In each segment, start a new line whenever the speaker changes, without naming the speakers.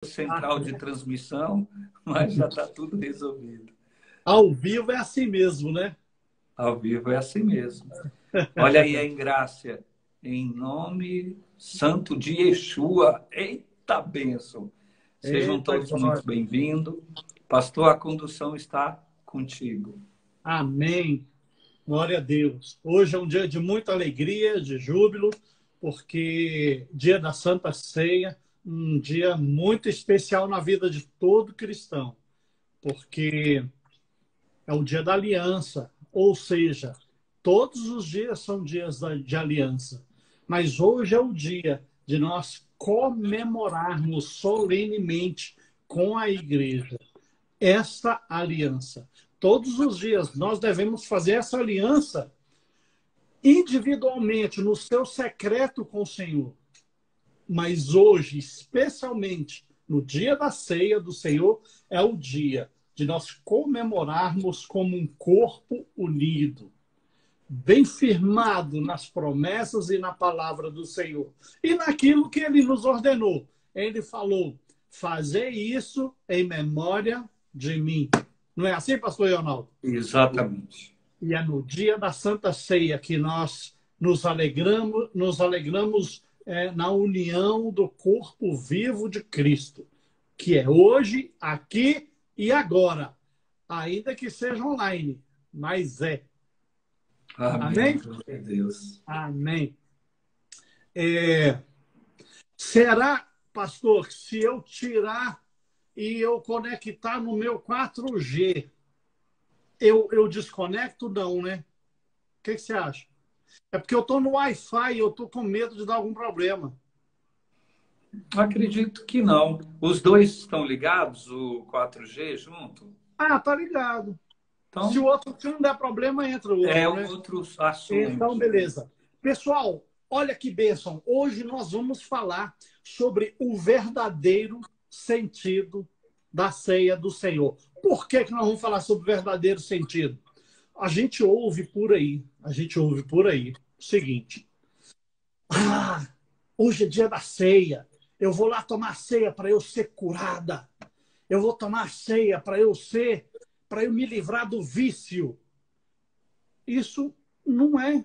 central de transmissão, mas já está tudo resolvido.
Ao vivo é assim mesmo, né?
Ao vivo é assim mesmo. Olha aí a Engrácia, em nome santo de Yeshua. Eita bênção! Sejam
Eita,
todos muito
glória.
bem-vindos. Pastor, a condução está contigo.
Amém. Glória a Deus. Hoje é um dia de muita alegria, de júbilo, porque dia da Santa Ceia, um dia muito especial na vida de todo cristão, porque é o dia da aliança, ou seja, todos os dias são dias de aliança, mas hoje é o dia de nós comemorarmos solenemente com a igreja esta aliança. Todos os dias nós devemos fazer essa aliança individualmente, no seu secreto com o Senhor. Mas hoje, especialmente no dia da ceia do Senhor, é o dia de nós comemorarmos como um corpo unido, bem firmado nas promessas e na palavra do Senhor. E naquilo que Ele nos ordenou. Ele falou, fazer isso em memória de mim. Não é assim, pastor Leonardo?
Exatamente.
E é no dia da Santa Ceia que nós nos alegramos na união do corpo vivo de Cristo, que é hoje, aqui e agora, ainda que seja online, mas é.
Amém.
Amém?
Glória a Deus.
Amém. Será, pastor, que se eu tirar e eu conectar no meu 4G, eu desconecto? Não, né? O que você acha? É porque eu estou no Wi-Fi e eu estou com medo de dar algum problema.
Acredito que não. Os dois estão ligados, o 4G junto?
Ah, tá ligado. Se o
Então,
outro se não der problema, entra o
é
outro,
um
né?
outro assunto.
Então, beleza. Pessoal, olha que bênção. Hoje nós vamos falar sobre o verdadeiro sentido da ceia do Senhor. Por que nós vamos falar sobre o verdadeiro sentido? A gente ouve por aí o seguinte. Hoje é dia da ceia. Eu vou lá tomar ceia para eu ser curada. Eu vou tomar ceia para eu me livrar do vício. Isso não é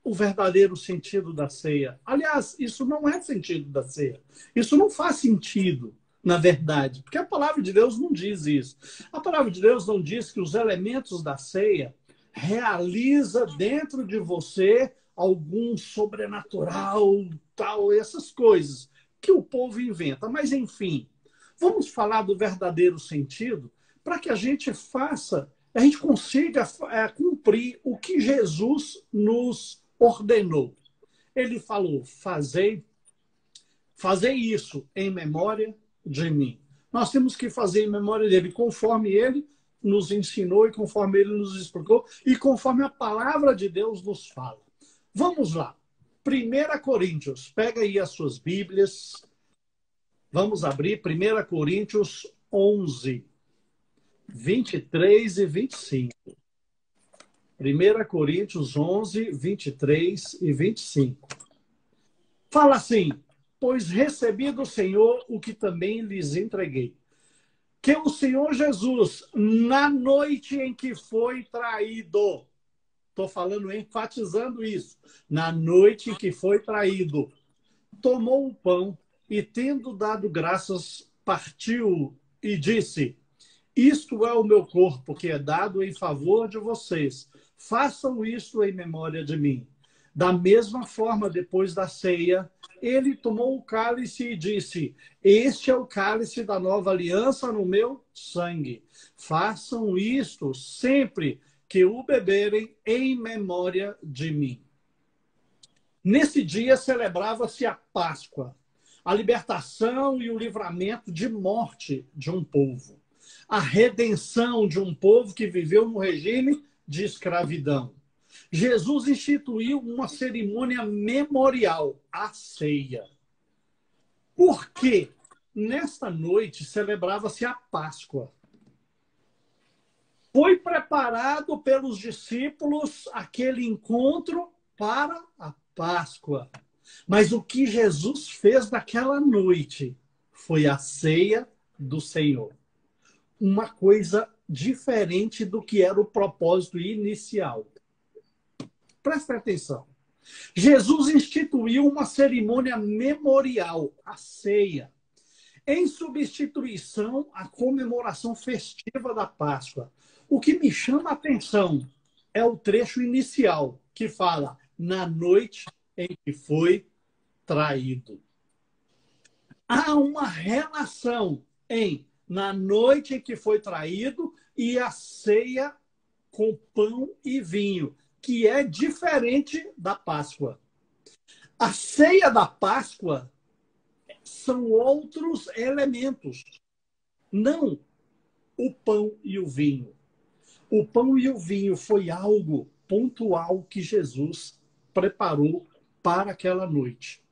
o verdadeiro sentido da ceia. Aliás, isso não é sentido da ceia. Isso não faz sentido, na verdade, porque a palavra de Deus não diz isso. A palavra de Deus não diz que os elementos da ceia realiza dentro de você algum sobrenatural, tal, essas coisas que o povo inventa. Mas, enfim, vamos falar do verdadeiro sentido para que a gente consiga cumprir o que Jesus nos ordenou. Ele falou, fazei isso em memória de mim. Nós temos que fazer em memória dele, conforme ele nos ensinou e conforme ele nos explicou e conforme a palavra de Deus nos fala. Vamos lá. 1 Coríntios, pega aí as suas Bíblias. Vamos abrir 1 Coríntios 11, 23 e 25. 1 Coríntios 11, 23 e 25. Fala assim, pois recebi do Senhor o que também lhes entreguei. Que o Senhor Jesus, na noite em que foi traído, estou falando, enfatizando isso, na noite em que foi traído, tomou o pão e, tendo dado graças, partiu e disse, isto é o meu corpo que é dado em favor de vocês. Façam isto em memória de mim. Da mesma forma, depois da ceia, ele tomou o cálice e disse, este é o cálice da nova aliança no meu sangue. Façam isto sempre que o beberem em memória de mim. Nesse dia celebrava-se a Páscoa, a libertação e o livramento de morte de um povo, a redenção de um povo que viveu no regime de escravidão. Jesus instituiu uma cerimônia memorial, a ceia. Por quê? Nesta noite celebrava-se a Páscoa. Foi preparado pelos discípulos aquele encontro para a Páscoa. Mas o que Jesus fez naquela noite foi a ceia do Senhor. Uma coisa diferente do que era o propósito inicial. Presta atenção. Jesus instituiu uma cerimônia memorial, a ceia, em substituição à comemoração festiva da Páscoa. O que me chama a atenção é o trecho inicial, que fala, na noite em que foi traído. Há uma relação na noite em que foi traído e a ceia com pão e vinho, que é diferente da Páscoa. A ceia da Páscoa são outros elementos, não o pão e o vinho. O pão e o vinho foi algo pontual que Jesus preparou para aquela noite.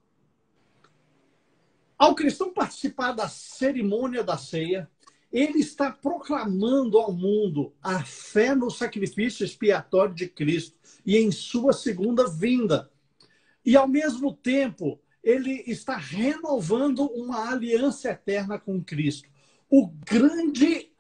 Ao cristão participar da cerimônia da ceia, ele está proclamando ao mundo a fé no sacrifício expiatório de Cristo e em sua segunda vinda. E, ao mesmo tempo, ele está renovando uma aliança eterna com Cristo. O grande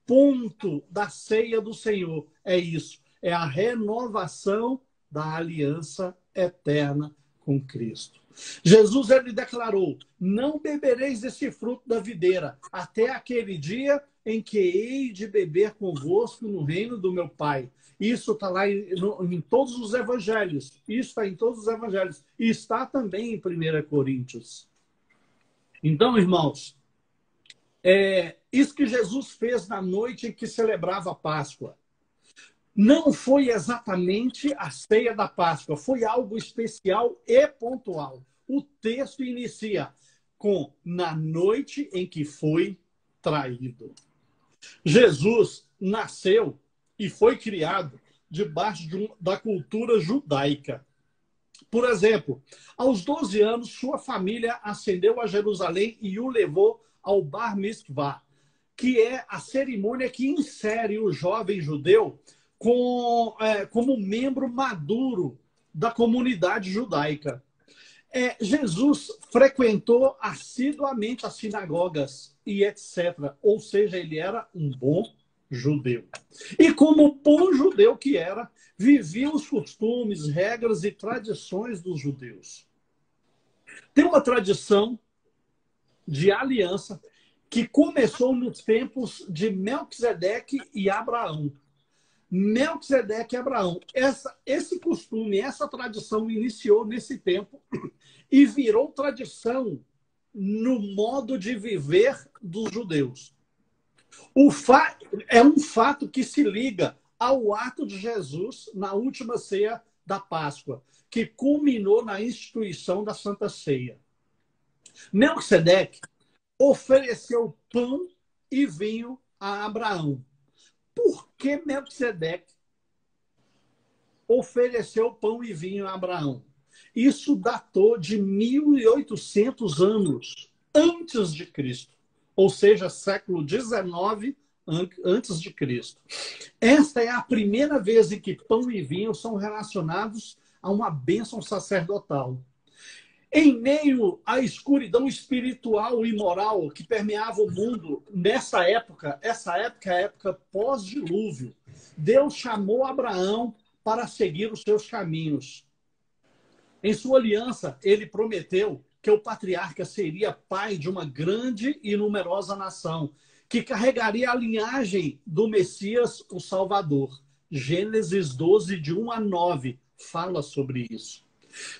ponto da ceia do Senhor é isso, é a renovação da aliança eterna com Cristo. Jesus, ele declarou, não bebereis desse fruto da videira, até aquele dia em que hei de beber convosco no reino do meu Pai. Isso está lá em todos os evangelhos. Isso está em todos os evangelhos. E está também em 1 Coríntios. Então, irmãos, isso que Jesus fez na noite em que celebrava a Páscoa não foi exatamente a ceia da Páscoa, foi algo especial e pontual. O texto inicia com na noite em que foi traído. Jesus nasceu e foi criado debaixo da cultura judaica. Por exemplo, aos 12 anos, sua família ascendeu a Jerusalém e o levou ao Bar Mitzvah, que é a cerimônia que insere o jovem judeu como membro maduro da comunidade judaica. Jesus frequentou assiduamente as sinagogas e etc. Ou seja, ele era um bom judeu. E como bom judeu que era, vivia os costumes, regras e tradições dos judeus. Tem uma tradição de aliança que começou nos tempos de Melquisedeque e Abraão. Melquisedeque e Abraão. Esse costume, essa tradição iniciou nesse tempo e virou tradição no modo de viver dos judeus. É um fato que se liga ao ato de Jesus na última ceia da Páscoa, que culminou na instituição da Santa Ceia. Melquisedeque ofereceu pão e vinho a Abraão. Por que Melquisedeque ofereceu pão e vinho a Abraão? Isso datou de 1.800 anos antes de Cristo, ou seja, século XIX antes de Cristo. Esta é a primeira vez em que pão e vinho são relacionados a uma bênção sacerdotal. Em meio à escuridão espiritual e moral que permeava o mundo nessa época, essa época é a época pós-dilúvio, Deus chamou Abraão para seguir os seus caminhos. Em sua aliança, ele prometeu que o patriarca seria pai de uma grande e numerosa nação, que carregaria a linhagem do Messias, o Salvador. Gênesis 12, de 1 a 9, fala sobre isso.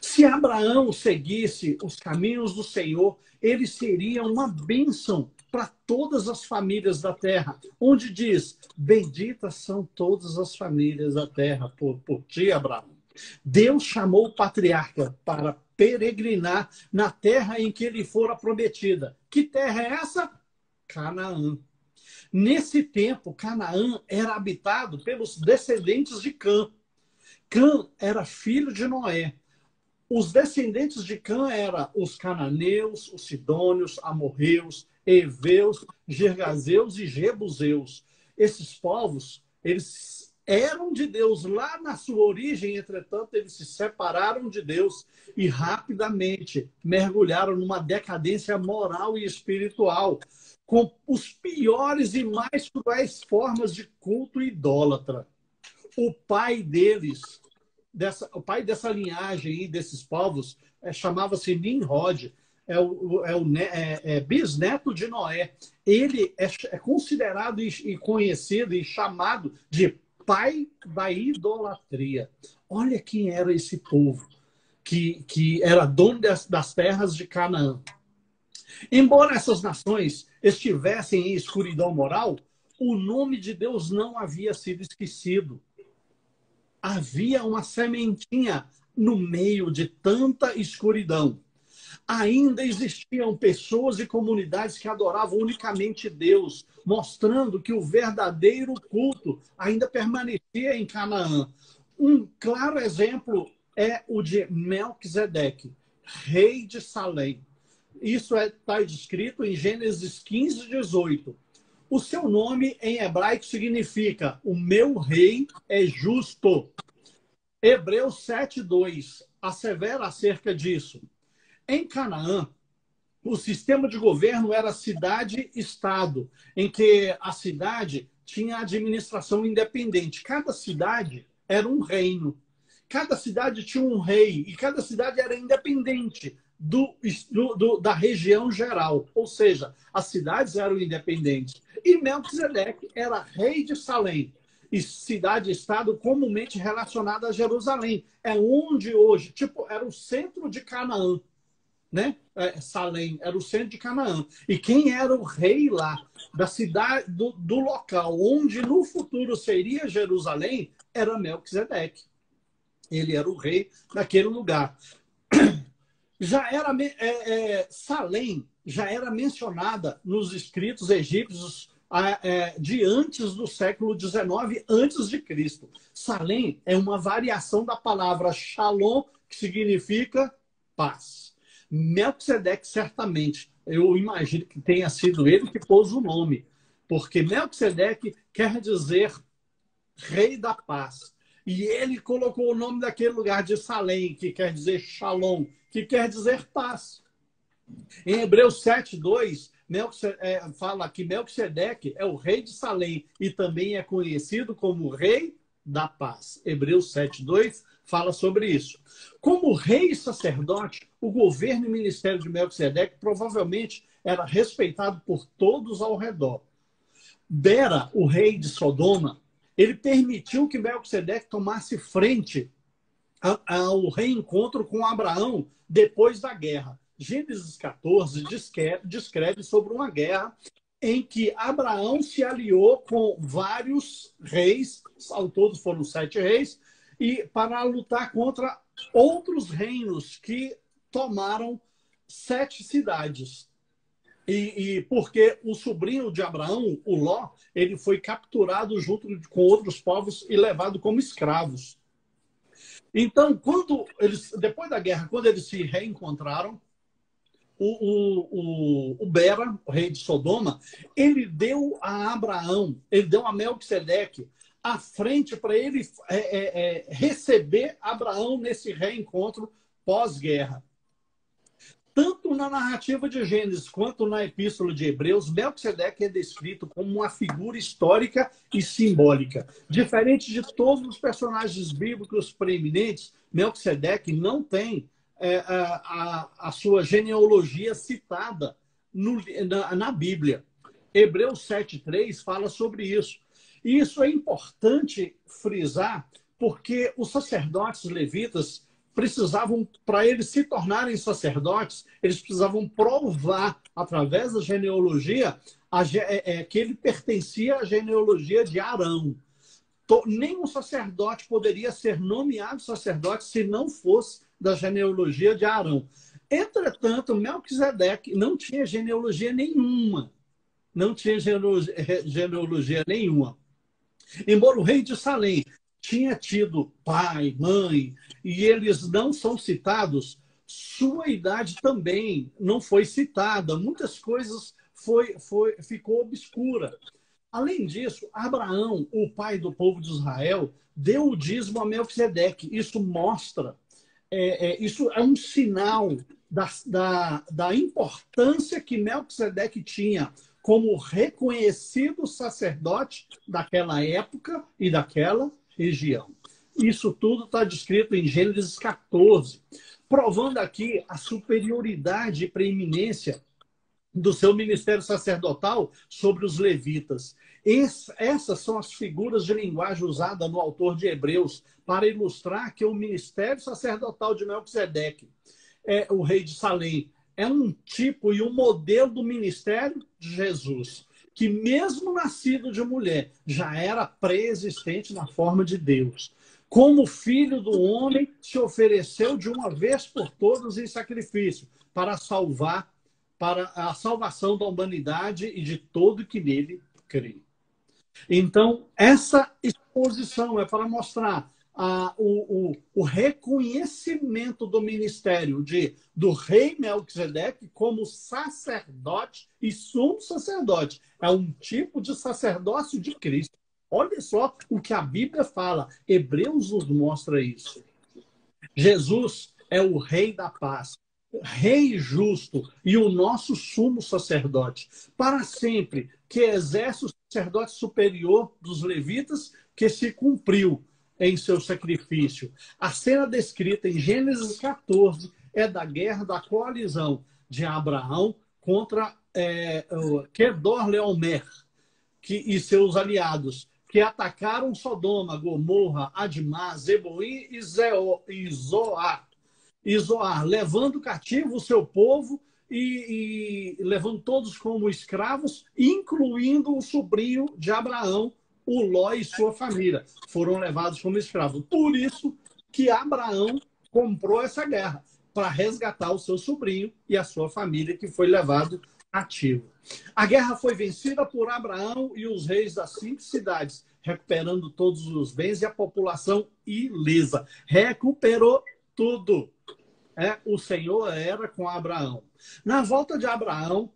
Se Abraão seguisse os caminhos do Senhor, ele seria uma bênção para todas as famílias da terra, onde diz, benditas são todas as famílias da terra por ti, Abraão. Deus chamou o patriarca para peregrinar na terra em que lhe fora prometida. Que terra é essa? Canaã. Nesse tempo, Canaã era habitado pelos descendentes de Cã. Cã era filho de Noé. Os descendentes de Cã eram os cananeus, os sidônios, amorreus, heveus, gergazeus e jebuseus. Esses povos, eles eram de Deus lá na sua origem, entretanto, eles se separaram de Deus e rapidamente mergulharam numa decadência moral e espiritual, com os piores e mais cruéis formas de culto idólatra. O pai deles, o pai dessa linhagem aí, desses povos, chamava-se Nimrod, bisneto de Noé. Ele é considerado e conhecido e chamado de pai da idolatria. Olha quem era esse povo que era dono das terras de Canaã. Embora essas nações estivessem em escuridão moral, o nome de Deus não havia sido esquecido. Havia uma sementinha no meio de tanta escuridão. Ainda existiam pessoas e comunidades que adoravam unicamente Deus, mostrando que o verdadeiro culto ainda permanecia em Canaã. Um claro exemplo é o de Melquisedeque, rei de Salém. Isso está descrito em Gênesis 15, 18. O seu nome em hebraico significa: o meu rei é justo. Hebreus 7:2 assevera acerca disso. Em Canaã, o sistema de governo era cidade-estado, em que a cidade tinha administração independente. Cada cidade era um reino. Cada cidade tinha um rei e cada cidade era independente da região geral. Ou seja, as cidades eram independentes. E Melquisedeque era rei de Salém. E cidade-estado comumente relacionada a Jerusalém. É onde hoje, era o centro de Canaã. Né? Salém era o centro de Canaã. E quem era o rei lá, da cidade, do local onde no futuro seria Jerusalém, era Melquisedeque. Ele era o rei daquele lugar. Salém já era mencionada nos escritos egípcios de antes do século XIX, antes de Cristo. Salém é uma variação da palavra shalom, que significa paz. Melquisedeque, certamente, eu imagino que tenha sido ele que pôs o nome, porque Melquisedeque quer dizer rei da paz. E ele colocou o nome daquele lugar de Salém, que quer dizer shalom, que quer dizer paz. Em Hebreus 7:2, fala que Melquisedeque é o rei de Salém e também é conhecido como rei da paz. Hebreus 7:2 fala sobre isso. Como rei e sacerdote, o governo e ministério de Melquisedeque provavelmente era respeitado por todos ao redor. Bera, o rei de Sodoma, ele permitiu que Melquisedeque tomasse frente ao reencontro com Abraão depois da guerra. Gênesis 14 descreve sobre uma guerra em que Abraão se aliou com vários reis, ao todo foram 7 reis, e para lutar contra outros reinos que tomaram 7 cidades. E porque o sobrinho de Abraão, o Ló, ele foi capturado junto com outros povos e levado como escravos. Então, depois da guerra, quando eles se reencontraram, o Bera, o rei de Sodoma, ele deu a Abraão, ele deu a Melquisedeque à frente para ele receber Abraão nesse reencontro pós-guerra. Tanto na narrativa de Gênesis quanto na epístola de Hebreus, Melquisedeque é descrito como uma figura histórica e simbólica. Diferente de todos os personagens bíblicos preeminentes, Melquisedeque não tem a sua genealogia citada na Bíblia. Hebreus 7:3 fala sobre isso. E isso é importante frisar, porque os sacerdotes levitas precisavam, para eles se tornarem sacerdotes, eles precisavam provar, através da genealogia, que ele pertencia à genealogia de Arão. Nenhum sacerdote poderia ser nomeado sacerdote se não fosse da genealogia de Arão. Entretanto, Melquisedeque não tinha genealogia nenhuma. Não tinha genealogia nenhuma. Embora o rei de Salém tinha tido pai, mãe, e eles não são citados, sua idade também não foi citada. Muitas coisas ficou obscura. Além disso, Abraão, o pai do povo de Israel, deu o dízimo a Melquisedeque. Isso mostra, isso é um sinal da importância que Melquisedeque tinha como reconhecido sacerdote daquela época e daquela região. Isso tudo está descrito em Gênesis 14, provando aqui a superioridade e preeminência do seu ministério sacerdotal sobre os levitas. Essas são as figuras de linguagem usada no autor de Hebreus para ilustrar que o ministério sacerdotal de Melquisedeque, o rei de Salém, é um tipo e um modelo do ministério de Jesus, que mesmo nascido de mulher, já era pré-existente na forma de Deus. Como filho do homem, se ofereceu de uma vez por todas em sacrifício para a salvação da humanidade e de todo que nele crê. Então, essa exposição é para mostrar o reconhecimento do ministério do rei Melquisedeque como sacerdote e sumo sacerdote. É um tipo de sacerdócio de Cristo. Olha só o que a Bíblia fala. Hebreus nos mostra isso. Jesus é o rei da paz, rei justo e o nosso sumo sacerdote, para sempre, que exerce o sacerdote superior dos levitas, que se cumpriu em seu sacrifício. A cena descrita em Gênesis 14 é da guerra da coalizão de Abraão contra Quedorlaomer e seus aliados, que atacaram Sodoma, Gomorra, Admá, Zeboim e Zoar, levando cativo o seu povo e levando todos como escravos, incluindo o sobrinho de Abraão, o Ló e sua família. Foram levados como escravos. Por isso que Abraão comprou essa guerra, para resgatar o seu sobrinho e a sua família, que foi levado cativo. A guerra foi vencida por Abraão e os reis das 5 cidades, recuperando todos os bens e a população ilesa. Recuperou tudo. O Senhor era com Abraão. Na volta de Abraão,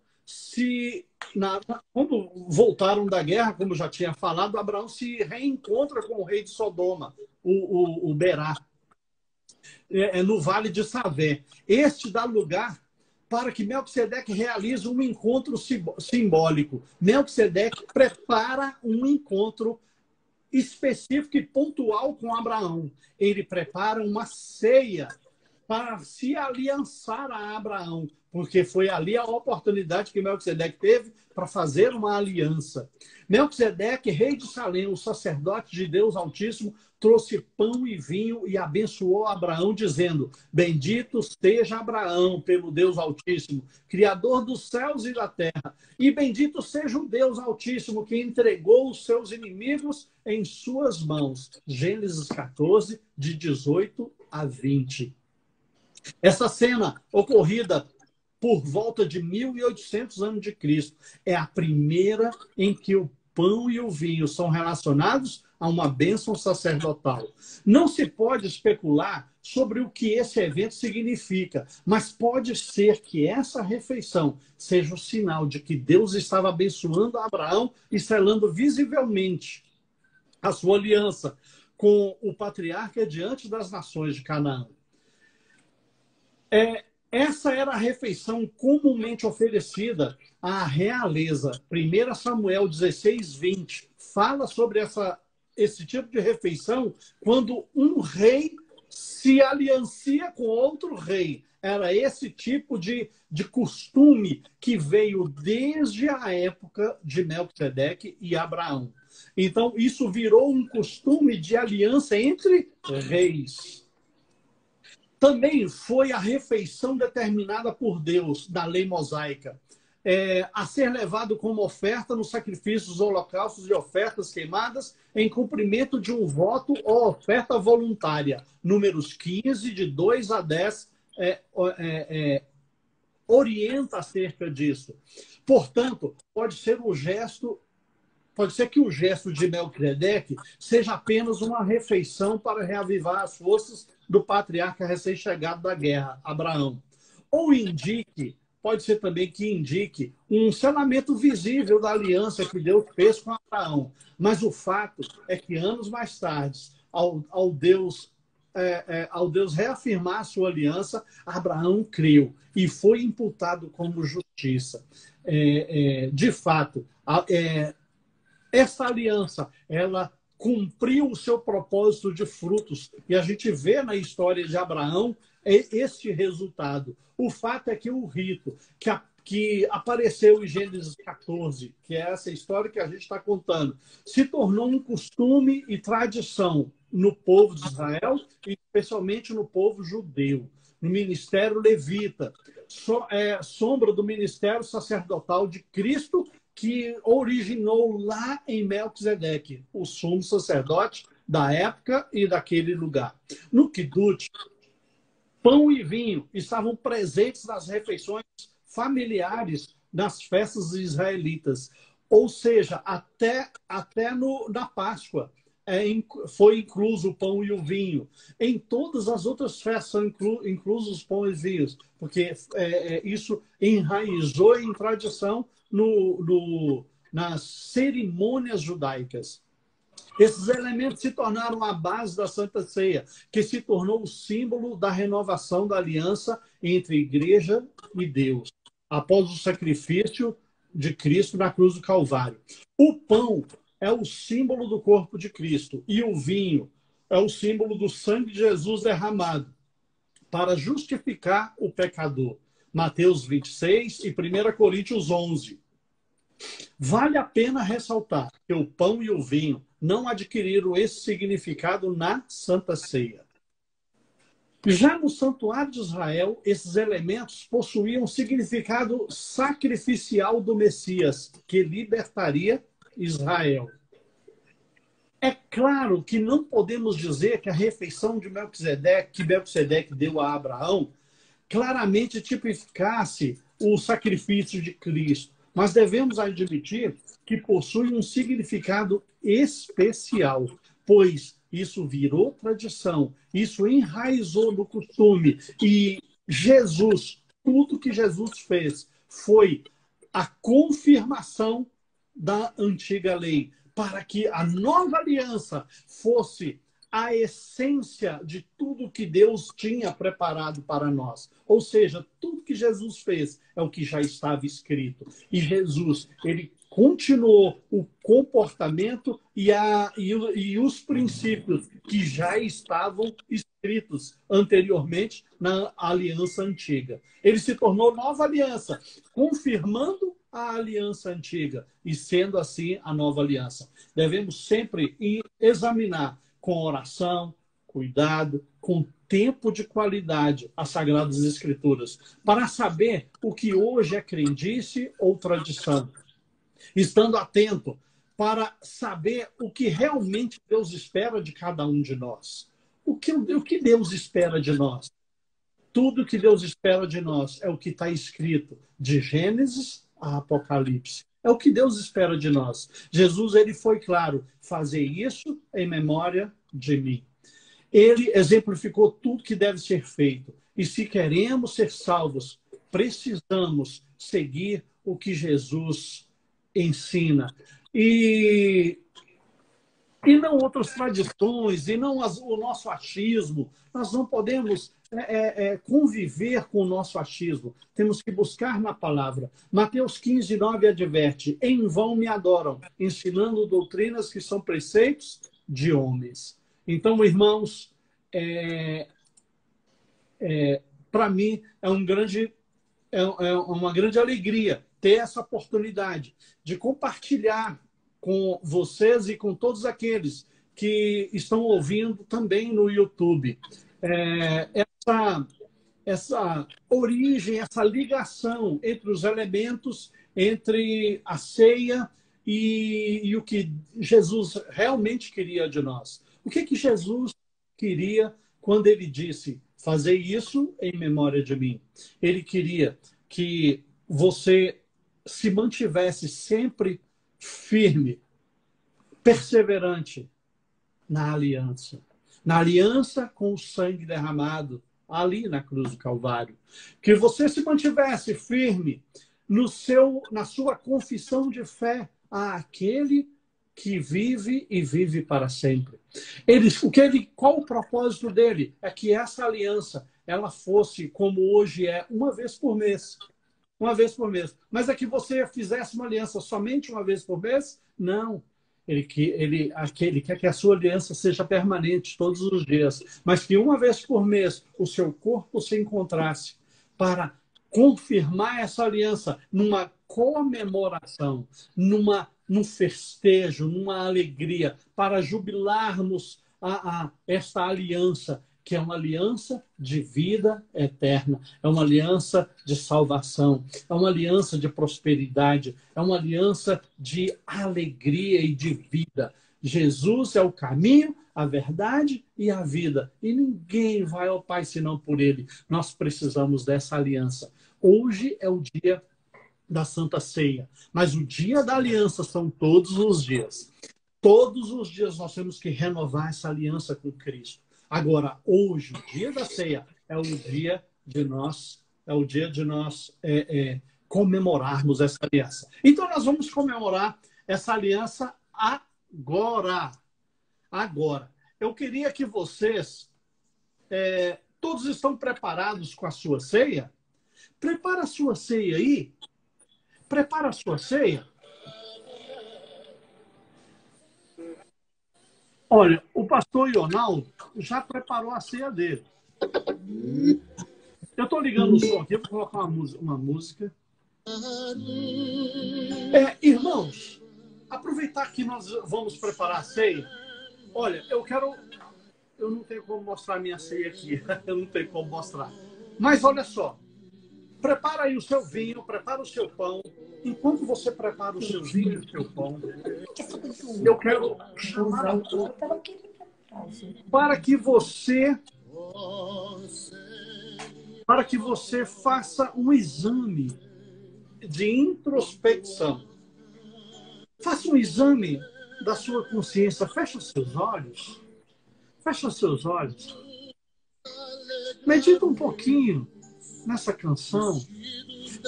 quando voltaram da guerra, como já tinha falado, Abraão se reencontra com o rei de Sodoma, o Berá, no vale de Savé. Este dá lugar para que Melquisedeque realize um encontro simbólico. Melquisedeque prepara um encontro específico e pontual com Abraão. Ele prepara uma ceia para se aliançar a Abraão, porque foi ali a oportunidade que Melquisedeque teve para fazer uma aliança. Melquisedeque, rei de Salém, o sacerdote de Deus Altíssimo, trouxe pão e vinho e abençoou Abraão, dizendo: bendito seja Abraão pelo Deus Altíssimo, Criador dos céus e da terra, e bendito seja o Deus Altíssimo que entregou os seus inimigos em suas mãos. Gênesis 14, de 18 a 20. Essa cena, ocorrida por volta de 1800 anos de Cristo, é a primeira em que o pão e o vinho são relacionados a uma bênção sacerdotal. Não se pode especular sobre o que esse evento significa, mas pode ser que essa refeição seja o sinal de que Deus estava abençoando Abraão e selando visivelmente a sua aliança com o patriarca diante das nações de Canaã. Essa era a refeição comumente oferecida à realeza. 1 Samuel 16, 20 fala sobre esse tipo de refeição quando um rei se aliancia com outro rei. Era esse tipo de costume que veio desde a época de Melquisedeque e Abraão. Então, isso virou um costume de aliança entre reis. Também foi a refeição determinada por Deus, da lei mosaica, a ser levado como oferta nos sacrifícios, holocaustos e ofertas queimadas, em cumprimento de um voto ou oferta voluntária. Números 15, de 2 a 10, orienta acerca disso. Portanto, pode ser que o gesto de Melquisedeque seja apenas uma refeição para reavivar as forças do patriarca recém-chegado da guerra, Abraão. Ou indique pode ser também que indique um selamento visível da aliança que Deus fez com Abraão. Mas o fato é que anos mais tarde, ao Deus reafirmar a sua aliança, Abraão creu e foi imputado como justiça. De fato, essa aliança, ela cumpriu o seu propósito de frutos. E a gente vê na história de Abraão este resultado. O fato é que o rito que apareceu em Gênesis 14, que é essa história que a gente está contando, se tornou um costume e tradição no povo de Israel, e especialmente no povo judeu, no ministério levita, sombra do ministério sacerdotal de Cristo, que originou lá em Melquisedeque, o sumo sacerdote da época e daquele lugar. No Kiddush, pão e vinho estavam presentes nas refeições familiares nas festas israelitas. Ou seja, até na Páscoa foi incluso o pão e o vinho. Em todas as outras festas são inclusos os pão e vinhos, porque isso enraizou em tradição nas cerimônias judaicas. Esses elementos se tornaram a base da Santa Ceia, que se tornou o símbolo da renovação da aliança entre igreja e Deus, após o sacrifício de Cristo na cruz do Calvário. O pão é o símbolo do corpo de Cristo e o vinho é o símbolo do sangue de Jesus derramado para justificar o pecador. Mateus 26 e 1 Coríntios 11. Vale a pena ressaltar que o pão e o vinho não adquiriram esse significado na Santa Ceia. Já no Santuário de Israel, esses elementos possuíam significado sacrificial do Messias, que libertaria Israel. É claro que não podemos dizer que a refeição de Melquisedeque, que Melquisedeque deu a Abraão, claramente tipificasse o sacrifício de Cristo. Mas devemos admitir que possui um significado especial, pois isso virou tradição, isso enraizou no costume. E Jesus, tudo que Jesus fez foi a confirmação da antiga lei, para que a nova aliança fosse a essência de tudo que Deus tinha preparado para nós. Ou seja, tudo que Jesus fez é o que já estava escrito. E Jesus, ele continuou o comportamento e os princípios que já estavam escritos anteriormente na aliança antiga. Ele se tornou nova aliança, confirmando a aliança antiga e sendo assim a nova aliança. Devemos sempre examinar com oração, cuidado, com tempo de qualidade as Sagradas Escrituras, para saber o que hoje é crendice ou tradição. Estando atento para saber o que realmente Deus espera de cada um de nós. O que Deus espera de nós? Tudo que Deus espera de nós é o que está escrito de Gênesis a Apocalipse. É o que Deus espera de nós. Jesus, ele foi claro, fazer isso em memória de mim. Ele exemplificou tudo que deve ser feito. E se queremos ser salvos, precisamos seguir o que Jesus ensina. E não outras tradições, e não o nosso achismo. Nós não podemos conviver com o nosso achismo. Temos que buscar na palavra. Mateus 15, 9 adverte: em vão me adoram, ensinando doutrinas que são preceitos de homens. Então, irmãos, para mim é uma grande alegria ter essa oportunidade de compartilhar com vocês e com todos aqueles que estão ouvindo também no YouTube. Essa origem, essa ligação entre os elementos, entre a ceia e o que Jesus realmente queria de nós. O que Jesus queria quando ele disse: fazei isso em memória de mim? Ele queria que você se mantivesse sempre firme, perseverante na aliança com o sangue derramado ali na cruz do Calvário. Que você se mantivesse firme na sua confissão de fé àquele que vive e vive para sempre. Qual o propósito dele? É que essa aliança ela fosse como hoje é, uma vez por mês. Uma vez por mês. Mas é que você fizesse uma aliança somente uma vez por mês? Não. Ele quer que a sua aliança seja permanente todos os dias. Mas que uma vez por mês o seu corpo se encontrasse para confirmar essa aliança numa comemoração, num festejo, numa alegria, para jubilarmos esta aliança, que é uma aliança de vida eterna, é uma aliança de salvação, é uma aliança de prosperidade, é uma aliança de alegria e de vida. Jesus é o caminho, a verdade e a vida. E ninguém vai ao Pai senão por Ele. Nós precisamos dessa aliança. Hoje é o dia da Santa Ceia, mas o dia da aliança são todos os dias. Todos os dias nós temos que renovar essa aliança com Cristo. Agora, hoje, o dia da ceia, é o dia de nós comemorarmos essa aliança. Então, nós vamos comemorar essa aliança agora. Agora. Eu queria que vocês, todos estão preparados com a sua ceia? Prepara a sua ceia aí. Prepara a sua ceia. Olha, o pastor Ionaldo já preparou a ceia dele. Eu estou ligando o som aqui, vou colocar uma música. Irmãos, aproveitar que nós vamos preparar a ceia. Olha, eu não tenho como mostrar a minha ceia aqui. Eu não tenho como mostrar. Mas olha só. Prepara aí o seu vinho, prepara o seu pão. Enquanto você prepara o seu vinho e o seu pão, eu quero chamar a todos para que você faça um exame de introspecção. Faça um exame da sua consciência. Feche os seus olhos. Feche os seus olhos. Medita um pouquinho nessa canção.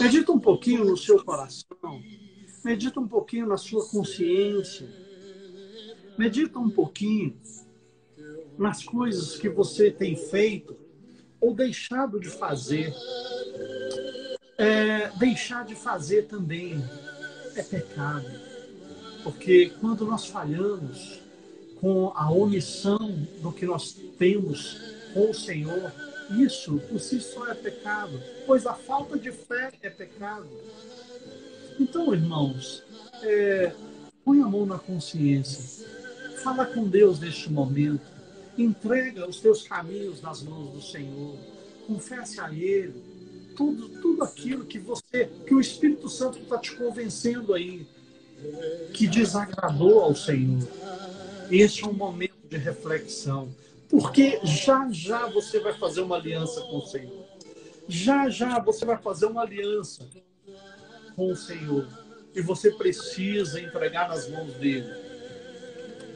Medita um pouquinho no seu coração. Medita um pouquinho na sua consciência. Medita um pouquinho nas coisas que você tem feito ou deixado de fazer. Deixar de fazer também é pecado. Porque quando nós falhamos com a omissão do que nós temos com o Senhor, isso por si só é pecado, pois a falta de fé é pecado. Então, irmãos, põe a mão na consciência, fala com Deus neste momento, entrega os teus caminhos nas mãos do Senhor, confesse a Ele tudo aquilo que o Espírito Santo está te convencendo aí, que desagradou ao Senhor. Este é um momento de reflexão. Porque já você vai fazer uma aliança com o Senhor. Já você vai fazer uma aliança com o Senhor. E você precisa entregar nas mãos dele.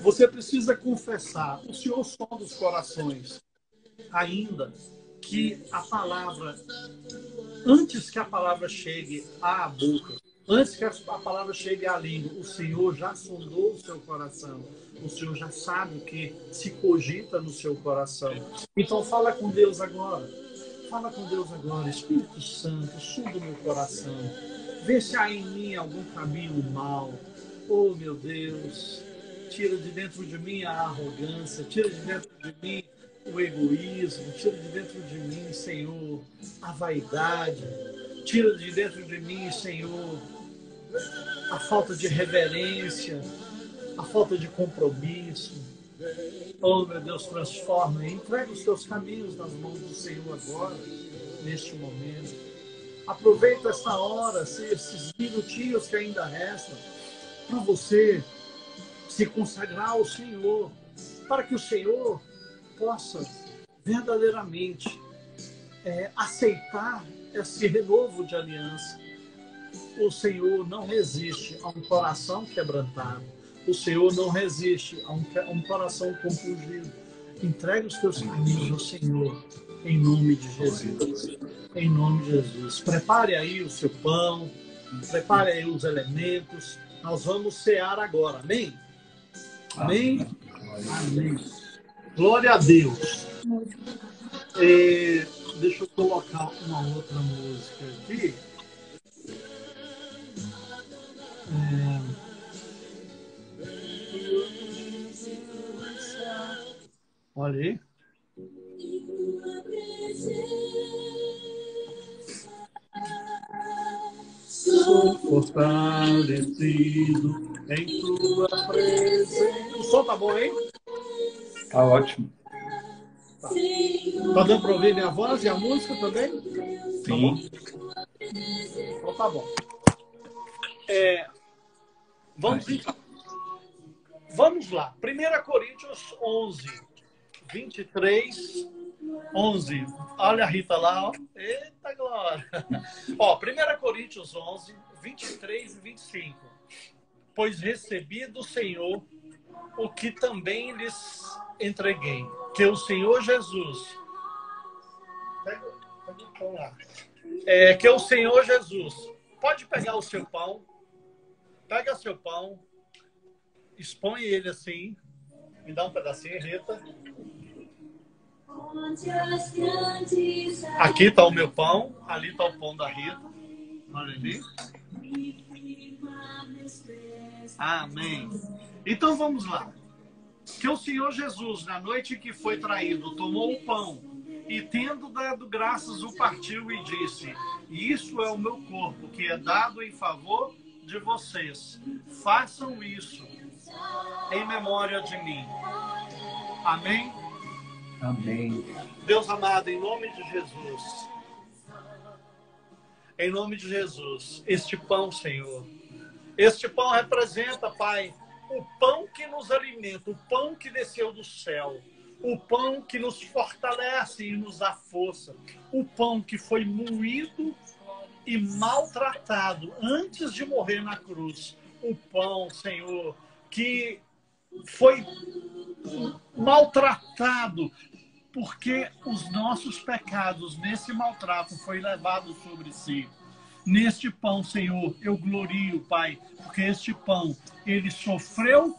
Você precisa confessar. O Senhor sonda os corações. Ainda que a palavra, antes que a palavra chegue à boca, antes que a palavra chegue à língua, o Senhor já sondou o seu coração. O Senhor já sabe o que se cogita no seu coração. Então fala com Deus agora. Fala com Deus agora. Espírito Santo, sonda o meu coração. Vê se há em mim algum caminho mal. Oh, meu Deus. Tira de dentro de mim a arrogância. Tira de dentro de mim o egoísmo. Tira de dentro de mim, Senhor, a vaidade. Tira de dentro de mim, Senhor, a falta de reverência, a falta de compromisso. Oh, meu Deus, transforma e entrega os teus caminhos nas mãos do Senhor agora, neste momento. Aproveita essa hora, esses minutinhos que ainda restam, para você se consagrar ao Senhor, para que o Senhor possa verdadeiramente aceitar esse renovo de aliança. O Senhor não resiste a um coração quebrantado. O Senhor não resiste a um coração compungido. Entrega os teus caminhos ao Senhor. Em nome de Jesus. Em nome de Jesus. Prepare aí o seu pão, prepare aí os elementos. Nós vamos cear agora. Amém? Amém? Amém. Glória a Deus. Deixa eu colocar uma outra música aqui. Olha aí. Sou fortalecido em tua presença. O som tá bom, hein?
Tá ótimo.
Tá dando para ouvir minha voz e a música também?
Sim.
Então tá bom. Vamos lá. 1 Coríntios 11, 23, 11. Olha a Rita lá, ó. Eita glória. Ó, 1 Coríntios 11, 23 e 25. Pois recebi do Senhor o que também lhes entreguei, que o Senhor Jesus... que o Senhor Jesus... Pode pegar o seu pão. Pega seu pão. Expõe ele assim. Me dá um pedacinho, Rita. Aqui está o meu pão. Ali está o pão da Rita. Olha ali. Amém. Então vamos lá. Que o Senhor Jesus, na noite que foi traído, tomou o pão e, tendo dado graças, o partiu e disse: isso é o meu corpo, que é dado em favor de vocês. Façam isso em memória de mim. Amém?
Amém.
Deus amado, em nome de Jesus. Em nome de Jesus, este pão, Senhor. Este pão representa, Pai, o pão que nos alimenta, o pão que desceu do céu, o pão que nos fortalece e nos dá força, o pão que foi moído e maltratado antes de morrer na cruz, o pão, Senhor, que foi maltratado porque os nossos pecados nesse maltrato foi levado sobre si. Neste pão, Senhor, eu glorio, Pai, porque este pão, ele sofreu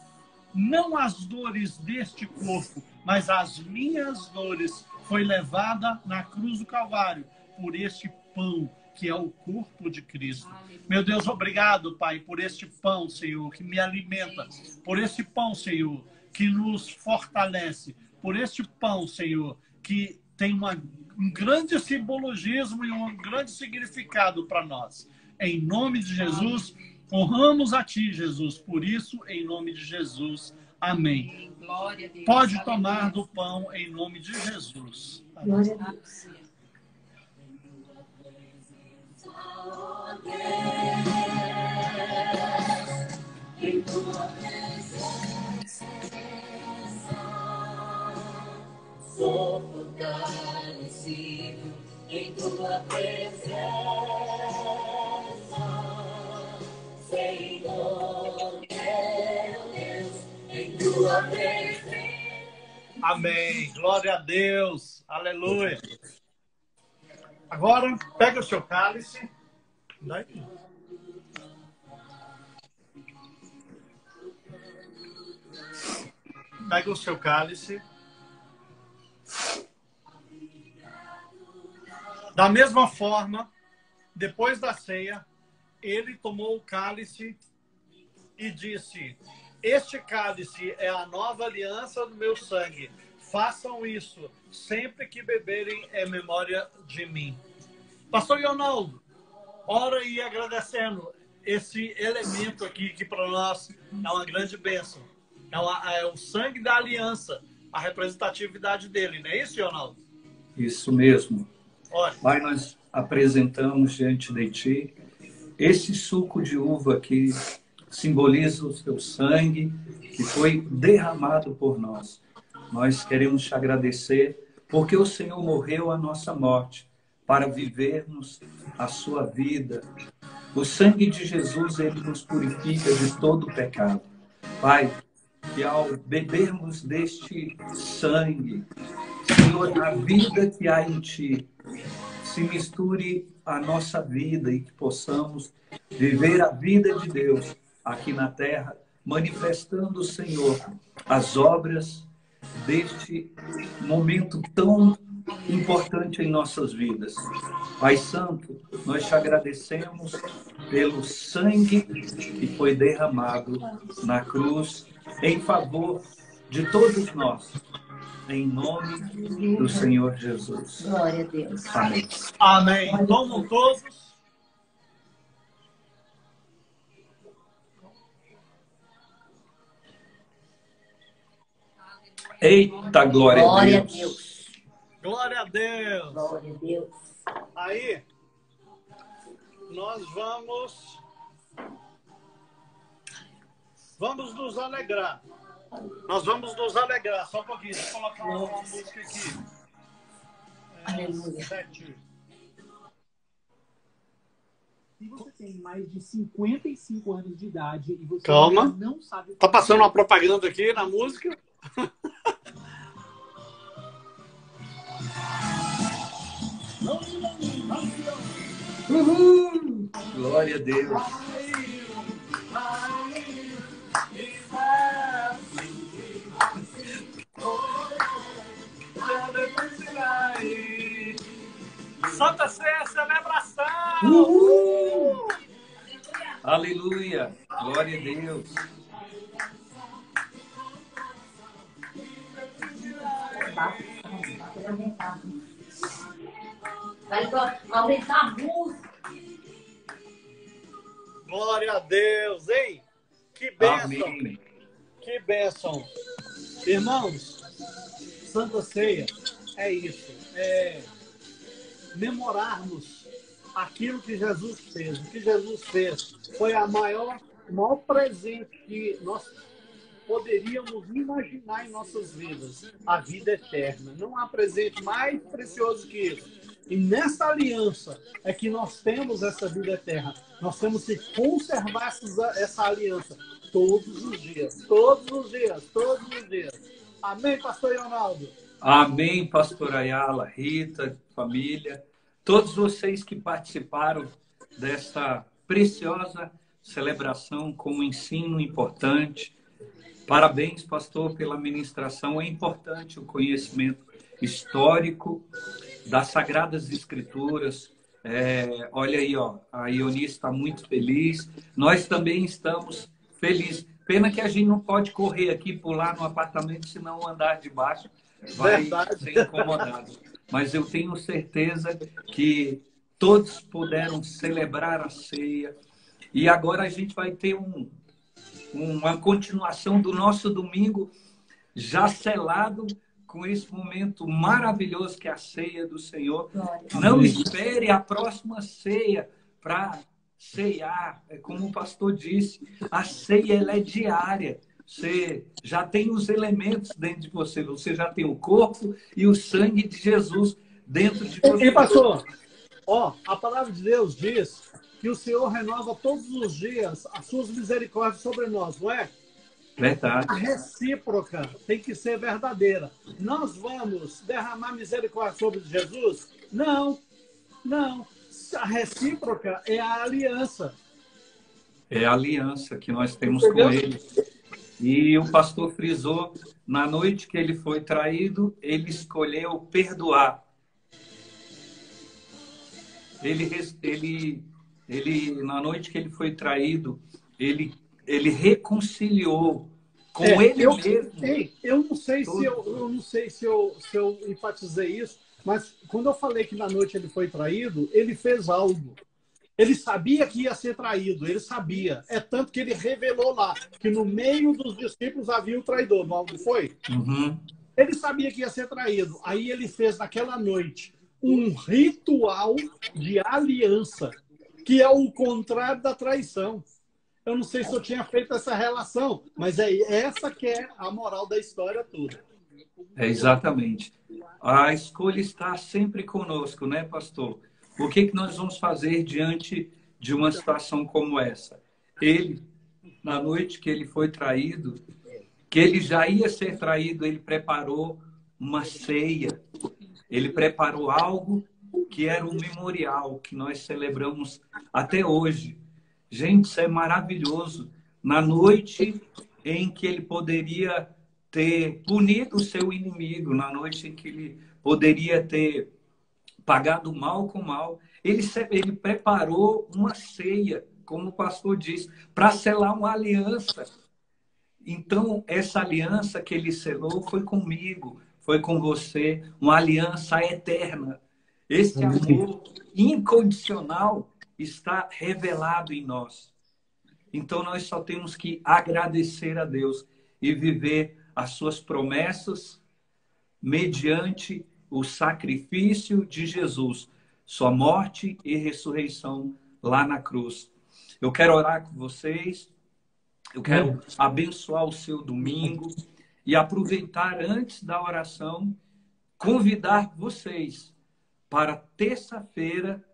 não as dores deste corpo, mas as minhas dores, foi levada na cruz do Calvário por este pão, que é o corpo de Cristo. Meu Deus, obrigado, Pai, por este pão, Senhor, que me alimenta, por este pão, Senhor, que nos fortalece, por este pão, Senhor, que tem um grande simbologismo e um grande significado para nós. Em nome de Jesus, honramos a Ti, Jesus. Por isso, em nome de Jesus. Amém.
Glória a Deus.
Pode tomar do pão em nome de Jesus.
Glória a Deus. Em tua presença, sou fortalecido em tua presença, Senhor, meu Deus, em tua presença.
Amém. Glória a Deus. Aleluia. Agora, pega o seu cálice. Daí. Pega o seu cálice. Da mesma forma, depois da ceia, ele tomou o cálice e disse: este cálice é a nova aliança do meu sangue. Façam isso sempre que beberem em memória de mim. Pastor Leonardo, ora aí agradecendo esse elemento aqui, que para nós é uma grande bênção. É o sangue da aliança, a representatividade dele, não é isso, Leonardo?
Isso mesmo.
Olha.
Pai, nós apresentamos diante de Ti esse suco de uva que simboliza o Teu sangue, que foi derramado por nós. Nós queremos Te agradecer, porque o Senhor morreu a nossa morte, para vivermos a sua vida. O sangue de Jesus, ele nos purifica de todo o pecado. Pai, que ao bebermos deste sangue, Senhor, a vida que há em Ti se misture à nossa vida e que possamos viver a vida de Deus aqui na terra, manifestando, Senhor, as obras deste momento tão importante em nossas vidas. Pai Santo, nós te agradecemos pelo sangue que foi derramado na cruz em favor de todos nós, em nome do Senhor Jesus.
Glória a Deus.
Amém.
Amém. Tomam todos.
Eita, glória a
Glória a
Deus.
Deus.
Glória a Deus.
Glória a Deus.
Aí, nós vamos nos alegrar. Nós vamos nos alegrar. Só um pouquinho. Deixa eu colocar uma música aqui.
Aleluia.
7.
Se você tem mais de 55 anos de idade e você
Calma.
não sabe...
Tá passando uma propaganda aqui na música.
Uhul. Glória a Deus.
Santa Ceia, celebração!
Uhul. Aleluia. Glória a Deus.
Vai aumentar a música.
Glória a Deus, hein? Que bênção!
Amém.
Que bênção! Irmãos, Santa Ceia é isso. É memorarmos aquilo que Jesus fez. O que Jesus fez foi o maior presente que nós poderíamos imaginar em nossas vidas. A vida eterna. Não há presente mais precioso que isso. E nessa aliança é que nós temos essa vida eterna. Nós temos que conservar essa aliança todos os dias. Todos os dias. Todos os dias. Amém, pastor Ronaldo?
Amém, pastor Ayala, Rita, família, todos vocês que participaram desta preciosa celebração com um ensino importante. Parabéns, pastor, pela ministração. É importante o conhecimento histórico das Sagradas Escrituras. Olha aí, ó, a Ionice está muito feliz. Nós também estamos felizes. Pena que a gente não pode correr aqui, pular no apartamento, senão o andar de baixo vai ser incomodado. Mas eu tenho certeza que todos puderam celebrar a ceia. E agora a gente vai ter uma continuação do nosso domingo já selado com esse momento maravilhoso que é a ceia do Senhor. Não espere a próxima ceia para ceiar. Como o pastor disse, a ceia ela é diária. Você já tem os elementos dentro de você. Você já tem o corpo e o sangue de Jesus dentro de você.
E pastor, ó, a palavra de Deus diz que o Senhor renova todos os dias as suas misericórdias sobre nós, não é?
Verdade.
A recíproca tem que ser verdadeira. Nós vamos derramar misericórdia sobre Jesus? Não, não. A recíproca é a aliança.
É a aliança que nós temos com Ele. E o pastor frisou, na noite que ele foi traído, ele escolheu perdoar. Ele na noite que ele foi traído, ele reconciliou com ele mesmo.
Eu não sei se eu enfatizei isso, mas quando eu falei que na noite ele foi traído, ele fez algo. Ele sabia que ia ser traído, ele sabia. É tanto que ele revelou lá que no meio dos discípulos havia um traidor, não foi?
Uhum.
Ele sabia que ia ser traído. Aí ele fez naquela noite um ritual de aliança, que é o contrário da traição. Eu não sei se eu tinha feito essa relação, mas é essa que é a moral da história toda.
É exatamente. A escolha está sempre conosco, né, pastor? O que nós vamos fazer diante de uma situação como essa? Ele, na noite que ele foi traído, que ele já ia ser traído, ele preparou uma ceia. Ele preparou algo que era um memorial que nós celebramos até hoje. Gente, isso é maravilhoso. Na noite em que ele poderia ter punido o seu inimigo, na noite em que ele poderia ter pagado mal com mal, ele preparou uma ceia, como o pastor disse, para selar uma aliança. Então, essa aliança que ele selou foi comigo, foi com você, uma aliança eterna. Esse amor incondicional está revelado em nós. Então, nós só temos que agradecer a Deus e viver as suas promessas mediante o sacrifício de Jesus, sua morte e ressurreição lá na cruz. Eu quero orar com vocês, eu quero abençoar o seu domingo e aproveitar antes da oração, convidar vocês para terça-feira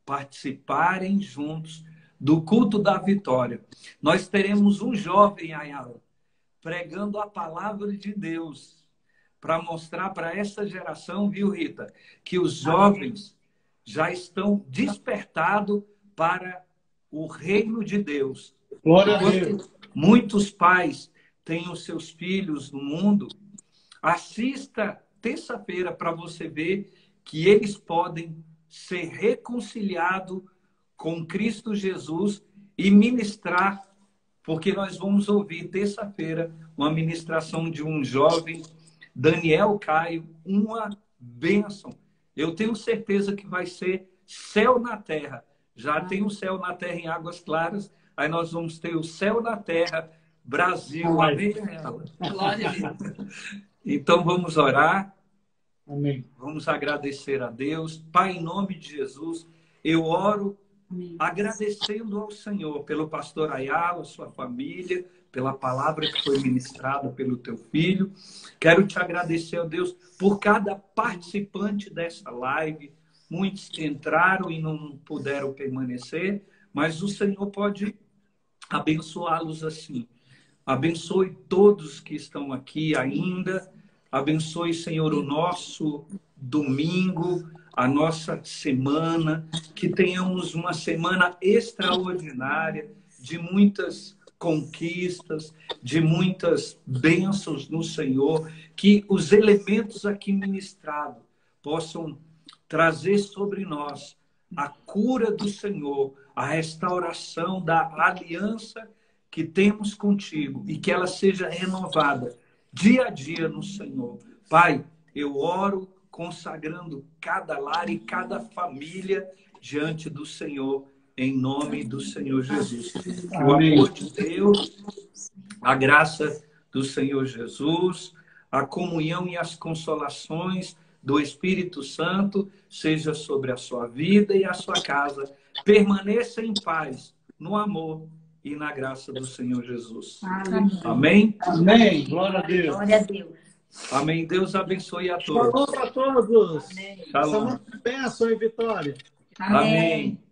participarem juntos do culto da vitória. Nós teremos um jovem, Ayala, pregando a palavra de Deus para mostrar para essa geração, viu, Rita, que os jovens já estão despertados para o reino de Deus.
Glória a Deus.
Muitos pais têm os seus filhos no mundo. Assista terça-feira para você ver que eles podem ser reconciliados com Cristo Jesus e ministrar, porque nós vamos ouvir terça-feira uma ministração de um jovem, Daniel Caio, uma bênção. Eu tenho certeza que vai ser céu na terra. Já tem o céu na terra em Águas Claras, aí nós vamos ter o céu na terra, Brasil. Amém?
Glória a Deus.
Então vamos orar.
Amém.
Vamos agradecer a Deus. Pai, em nome de Jesus, eu oro agradecendo ao Senhor pelo pastor Ayala, sua família, pela palavra que foi ministrada pelo teu filho. Quero te agradecer, ó Deus, por cada participante dessa live. Muitos entraram e não puderam permanecer, mas o Senhor pode abençoá-los assim. Abençoe todos que estão aqui ainda. Abençoe, Senhor, o nosso domingo, a nossa semana. Que tenhamos uma semana extraordinária, de muitas conquistas, de muitas bênçãos no Senhor. Que os elementos aqui ministrados possam trazer sobre nós a cura do Senhor, a restauração da aliança que temos contigo e que ela seja renovada dia a dia no Senhor. Pai, eu oro consagrando cada lar e cada família diante do Senhor, em nome do Senhor Jesus. Que o amor de Deus, a graça do Senhor Jesus, a comunhão e as consolações do Espírito Santo seja sobre a sua vida e a sua casa. Permaneça em paz, no amor e na graça do Senhor Jesus. Amém?
Amém. Glória a Deus.
Glória a Deus.
Amém. Deus abençoe a todos.
Shalom para todos.
Amém.
Shalom.
Bênção e vitória.
Amém.
Amém.